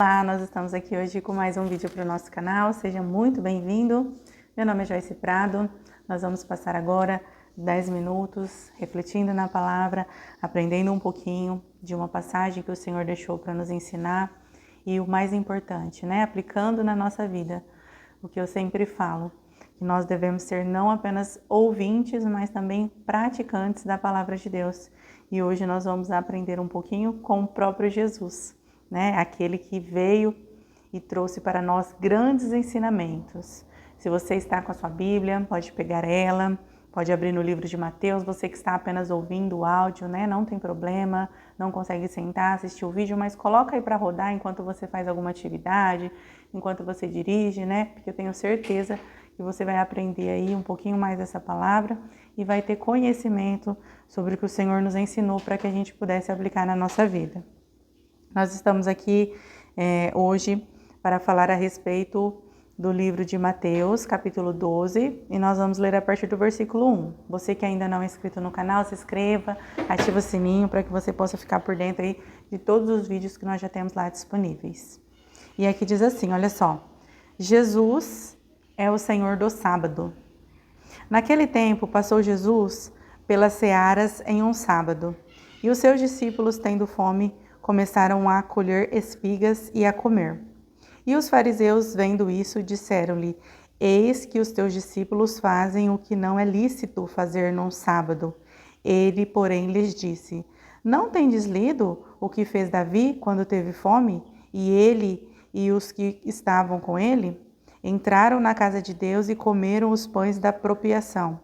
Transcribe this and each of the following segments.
Olá, nós estamos aqui hoje com mais um vídeo para o nosso canal, seja muito bem-vindo. Meu nome é Joyce Prado, nós vamos passar agora 10 minutos refletindo na palavra, aprendendo um pouquinho de uma passagem que o Senhor deixou para nos ensinar e o mais importante, aplicando na nossa vida, o que eu sempre falo, que nós devemos ser não apenas ouvintes, mas também praticantes da palavra de Deus. E hoje nós vamos aprender um pouquinho com o próprio Jesus, aquele que veio e trouxe para nós grandes ensinamentos. Se você está com a sua Bíblia, pode pegar ela, pode abrir no livro de Mateus. Você que está apenas ouvindo o áudio, não tem problema, não consegue sentar, assistir o vídeo, mas coloca aí para rodar enquanto você faz alguma atividade, enquanto você dirige, porque eu tenho certeza que você vai aprender aí um pouquinho mais dessa palavra e vai ter conhecimento sobre o que o Senhor nos ensinou para que a gente pudesse aplicar na nossa vida. Nós estamos aqui hoje para falar a respeito do livro de Mateus, capítulo 12, e nós vamos ler a partir do versículo 1. Você que ainda não é inscrito no canal, se inscreva, ativa o sininho para que você possa ficar por dentro aí de todos os vídeos que nós já temos lá disponíveis. E aqui diz assim, olha só: Jesus é o Senhor do sábado. Naquele tempo passou Jesus pelas searas em um sábado, e os seus discípulos, tendo fome, começaram a colher espigas e a comer. E os fariseus, vendo isso, disseram-lhe: Eis que os teus discípulos fazem o que não é lícito fazer num sábado. Ele, porém, lhes disse: Não tendes lido o que fez Davi quando teve fome? E ele e os que estavam com ele entraram na casa de Deus e comeram os pães da propiação,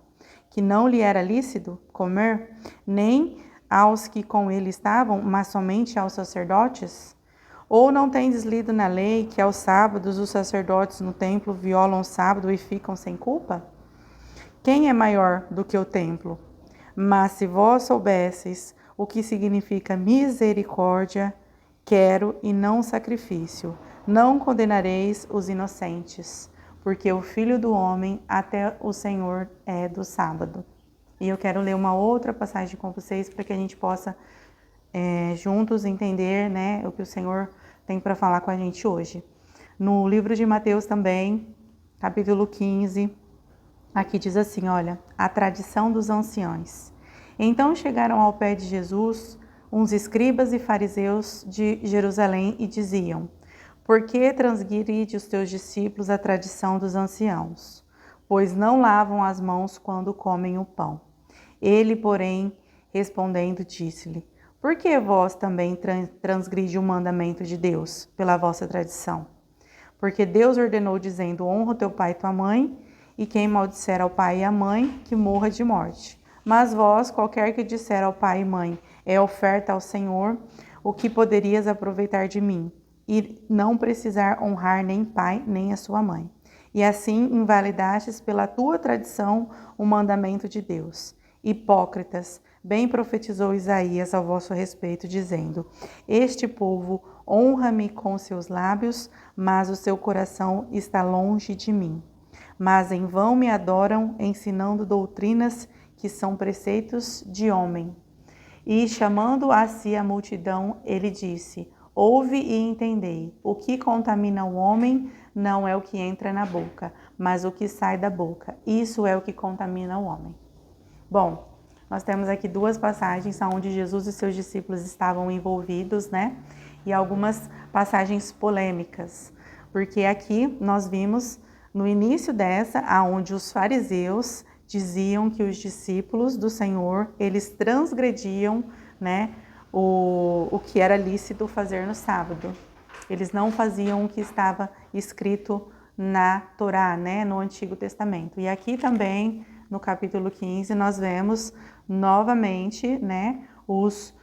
que não lhe era lícito comer, nem aos que com ele estavam, mas somente aos sacerdotes? Ou não tendes lido na lei que aos sábados os sacerdotes no templo violam o sábado e ficam sem culpa? Quem é maior do que o templo? Mas se vós soubesseis o que significa misericórdia, quero e não sacrifício, não condenareis os inocentes, porque o Filho do Homem até o Senhor é do sábado. E eu quero ler uma outra passagem com vocês para que a gente possa juntos entender o que o Senhor tem para falar com a gente hoje. No livro de Mateus também, capítulo 15, aqui diz assim, olha, a tradição dos anciões. Então chegaram ao pé de Jesus uns escribas e fariseus de Jerusalém e diziam: Por que transgride os teus discípulos a tradição dos anciãos? Pois não lavam as mãos quando comem o pão. Ele, porém, respondendo, disse-lhe: Por que vós também transgride o mandamento de Deus pela vossa tradição? Porque Deus ordenou dizendo: Honra o teu pai e tua mãe, e quem maldisser ao pai e à mãe, que morra de morte. Mas vós, qualquer que disser ao pai e mãe, é oferta ao Senhor, o que poderias aproveitar de mim? E não precisar honrar nem pai, nem a sua mãe. E assim invalidastes pela tua tradição o mandamento de Deus. Hipócritas, bem profetizou Isaías ao vosso respeito, dizendo: Este povo honra-me com seus lábios, mas o seu coração está longe de mim. Mas em vão me adoram, ensinando doutrinas que são preceitos de homem. E chamando a si a multidão, ele disse: Ouve e entendei, o que contamina o homem não é o que entra na boca, mas o que sai da boca. Isso é o que contamina o homem. Bom, nós temos aqui duas passagens onde Jesus e seus discípulos estavam envolvidos, e algumas passagens polêmicas, porque aqui nós vimos no início dessa, aonde os fariseus diziam que os discípulos do Senhor, eles transgrediam, o que era lícito fazer no sábado. Eles não faziam o que estava escrito na Torá, no Antigo Testamento. E aqui também, no capítulo 15, nós vemos novamente, os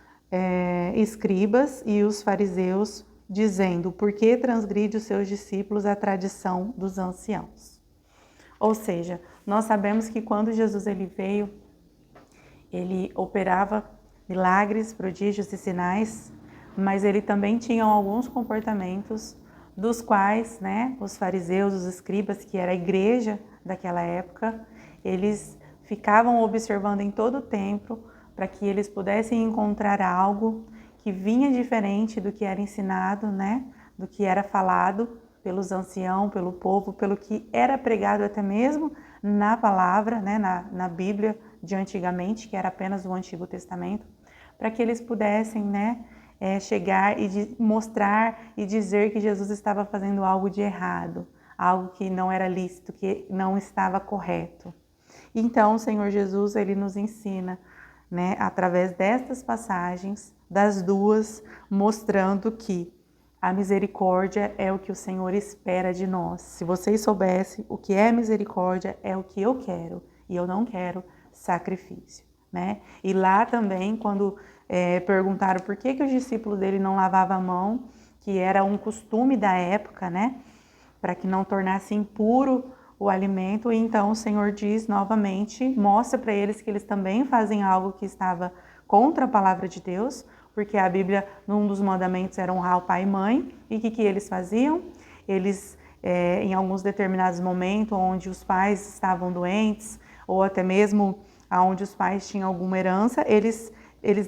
escribas e os fariseus dizendo: Por que transgride os seus discípulos a tradição dos anciãos? Ou seja, nós sabemos que quando Jesus ele veio, ele operava milagres, prodígios e sinais, mas ele também tinha alguns comportamentos dos quais, os fariseus, os escribas, que era a igreja daquela época, eles ficavam observando em todo o tempo para que eles pudessem encontrar algo que vinha diferente do que era ensinado, do que era falado pelos anciãos, pelo povo, pelo que era pregado até mesmo na palavra, né, na Bíblia de antigamente, que era apenas o Antigo Testamento, para que eles pudessem, né, chegar e mostrar e dizer que Jesus estava fazendo algo de errado, algo que não era lícito, que não estava correto. Então, o Senhor Jesus, ele nos ensina, né, através destas passagens, das duas, mostrando que a misericórdia é o que o Senhor espera de nós. Se vocês soubessem o que é misericórdia, é o que eu quero, e eu não quero sacrifício, né? E lá também, quando perguntaram por que os discípulos dele não lavavam a mão, que era um costume da época, né? Para que não tornasse impuro o alimento, e então o Senhor diz novamente, mostra para eles que eles também fazem algo que estava contra a palavra de Deus, porque a Bíblia, num dos mandamentos, era honrar o pai e mãe, e o que eles faziam? Eles, em alguns determinados momentos, onde os pais estavam doentes, ou até mesmo onde os pais tinham alguma herança, eles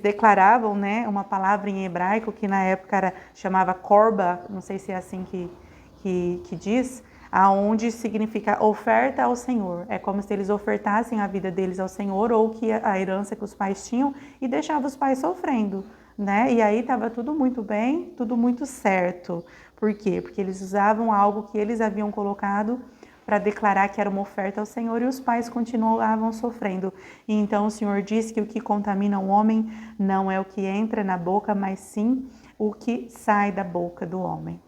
declaravam, né, uma palavra em hebraico, que na época chamava korba, não sei se é assim que diz, aonde significa oferta ao Senhor. É como se eles ofertassem a vida deles ao Senhor, ou que a herança que os pais tinham, e deixavam os pais sofrendo, né? E aí estava tudo muito bem, tudo muito certo. Por quê? Porque eles usavam algo que eles haviam colocado para declarar que era uma oferta ao Senhor, e os pais continuavam sofrendo. E então o Senhor diz que o que contamina o homem não é o que entra na boca, mas sim o que sai da boca do homem.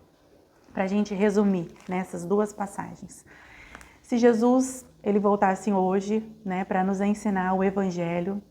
Para a gente resumir nessas duas passagens. Se Jesus ele voltasse hoje, né, para nos ensinar o Evangelho,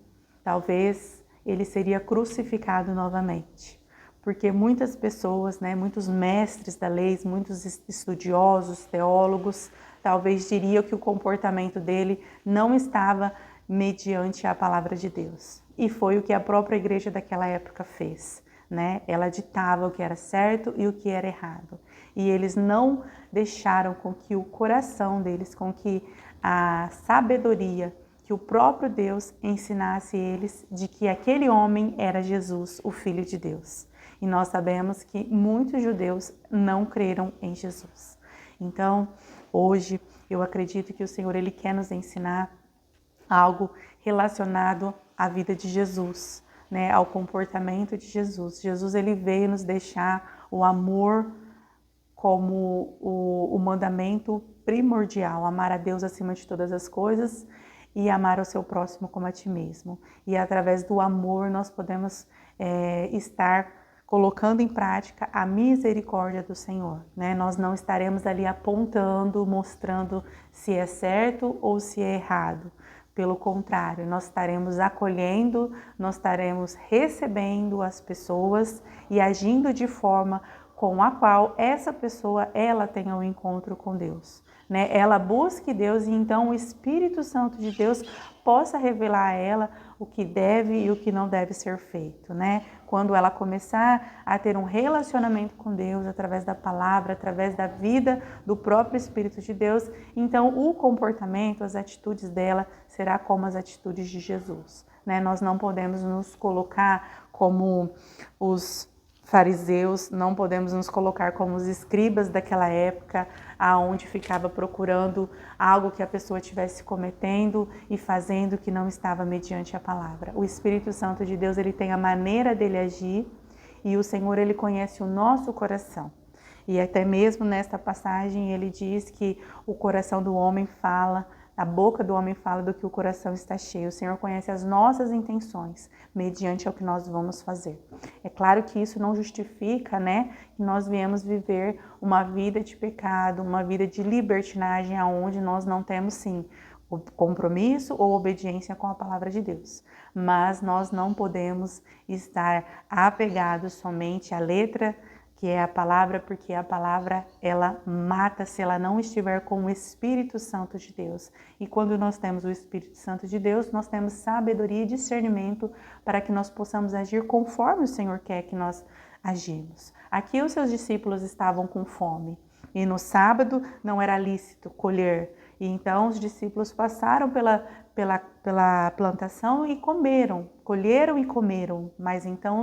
talvez ele seria crucificado novamente. Porque muitas pessoas, né, muitos mestres da lei, muitos estudiosos, teólogos, talvez diriam que o comportamento dele não estava mediante a palavra de Deus. E foi o que a própria igreja daquela época fez, né? Ela ditava o que era certo e o que era errado. E eles não deixaram com que o coração deles, com que a sabedoria, que o próprio Deus ensinasse eles de que aquele homem era Jesus, o Filho de Deus. E nós sabemos que muitos judeus não creram em Jesus. Então, hoje, eu acredito que o Senhor ele quer nos ensinar algo relacionado à vida de Jesus, né, ao comportamento de Jesus. Jesus ele veio nos deixar o amor como o mandamento primordial, amar a Deus acima de todas as coisas e amar o seu próximo como a ti mesmo. E através do amor nós podemos estar colocando em prática a misericórdia do Senhor, né? Nós não estaremos ali apontando, mostrando se é certo ou se é errado. Pelo contrário, nós estaremos acolhendo, nós estaremos recebendo as pessoas e agindo de forma com a qual essa pessoa ela tenha um encontro com Deus, né? Ela busque Deus e então o Espírito Santo de Deus possa revelar a ela o que deve e o que não deve ser feito, né? Quando ela começar a ter um relacionamento com Deus através da palavra, através da vida do próprio Espírito de Deus, então o comportamento, as atitudes dela será como as atitudes de Jesus, né? Nós não podemos nos colocar como os fariseus, não podemos nos colocar como os escribas daquela época, aonde ficava procurando algo que a pessoa estivesse cometendo e fazendo que não estava mediante a palavra. O Espírito Santo de Deus, ele tem a maneira dele agir e o Senhor, ele conhece o nosso coração. E até mesmo nesta passagem ele diz que o coração do homem fala, a boca do homem fala do que o coração está cheio. O Senhor conhece as nossas intenções, mediante ao que nós vamos fazer. É claro que isso não justifica, né, que nós viemos viver uma vida de pecado, uma vida de libertinagem, aonde nós não temos, sim, o compromisso ou obediência com a palavra de Deus. Mas nós não podemos estar apegados somente à letra, que é a palavra, porque a palavra ela mata se ela não estiver com o Espírito Santo de Deus. E quando nós temos o Espírito Santo de Deus, nós temos sabedoria e discernimento para que nós possamos agir conforme o Senhor quer que nós agimos. Aqui os seus discípulos estavam com fome e no sábado não era lícito colher. E então os discípulos passaram pela plantação e comeram, colheram e comeram. Mas então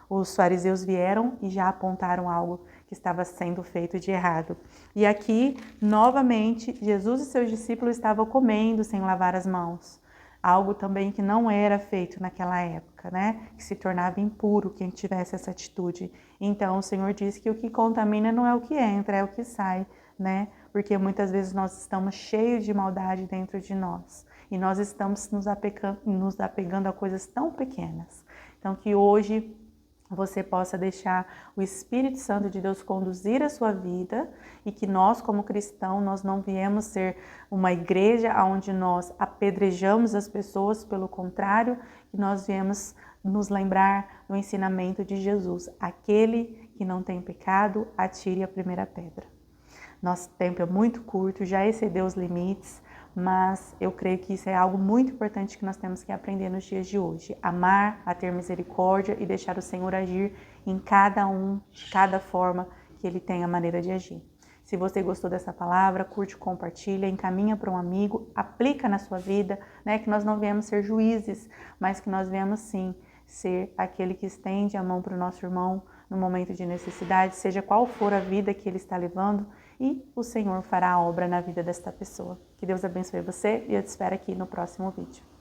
os fariseus vieram e já apontaram algo que estava sendo feito de errado. E aqui, novamente, Jesus e seus discípulos estavam comendo sem lavar as mãos. Algo também que não era feito naquela época, né? Que se tornava impuro quem tivesse essa atitude. Então, o Senhor diz que o que contamina não é o que entra, é o que sai, né? Porque muitas vezes nós estamos cheios de maldade dentro de nós. E nós estamos nos apegando a coisas tão pequenas. Então, que hoje você possa deixar o Espírito Santo de Deus conduzir a sua vida e que nós, como cristãos, nós não viemos ser uma igreja onde nós apedrejamos as pessoas, pelo contrário, que nós viemos nos lembrar do ensinamento de Jesus. Aquele que não tem pecado, atire a primeira pedra. Nosso tempo é muito curto, já excedeu os limites, mas eu creio que isso é algo muito importante que nós temos que aprender nos dias de hoje. Amar, a ter misericórdia e deixar o Senhor agir em cada forma que Ele tem a maneira de agir. Se você gostou dessa palavra, curte, compartilha, encaminha para um amigo, aplica na sua vida, né? Que nós não viemos ser juízes, mas que nós viemos sim ser aquele que estende a mão para o nosso irmão no momento de necessidade, seja qual for a vida que ele está levando, e o Senhor fará a obra na vida desta pessoa. Que Deus abençoe você e eu te espero aqui no próximo vídeo.